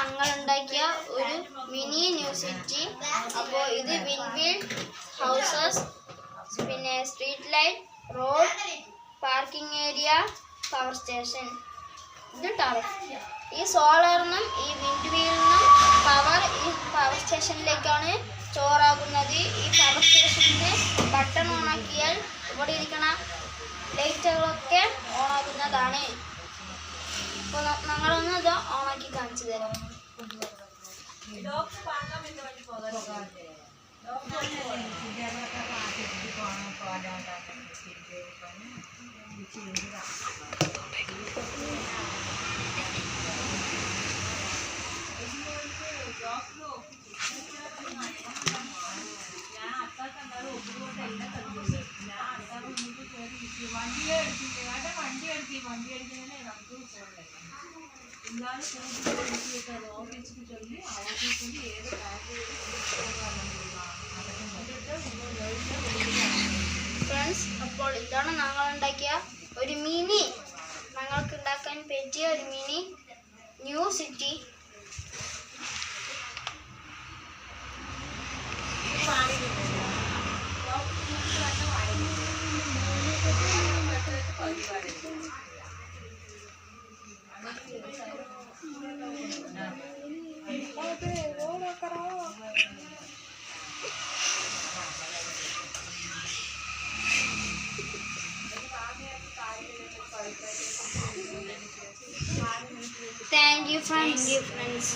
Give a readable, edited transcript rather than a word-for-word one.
ഞങ്ങൾ ഉണ്ടാക്കിയ ഒരു മിനി ന്യൂ സിറ്റി. അപ്പോൾ ഇത് വിൻഡ്ഫീൽഡ് ഹൗസസ്, പിന്നെ street light, road, parking area, power station. ഇത് ടവർ. ഈ സോളറിനും ഈ വിൻഡ്ഫീൽഡിനും പവർ ഈ പവർ സ്റ്റേഷനിലേക്കാണ് ചോറാകുന്നത്. ഈ പവർ സ്റ്റേഷനിൽ ബട്ടൺ ഓണാക്കിയാൽ ഇവിടെ ഇരിക്കണ ലൈറ്റുകളൊക്കെ ഓണാകുന്നതാണ്. അപ്പോൾ ഞങ്ങളൊന്ന് ഇത് ഓണാക്കി കാണിച്ചു തരാം. ഫ്രണ്ട്സ്, അപ്പോൾ ഇതാണ് ഞങ്ങൾ ഉണ്ടാക്കിയ ഒരു മിനി, ഞങ്ങൾക്ക് ഉണ്ടാക്കാൻ പറ്റിയ ഒരു mini new city. Thank you, friends. Thank you, friends.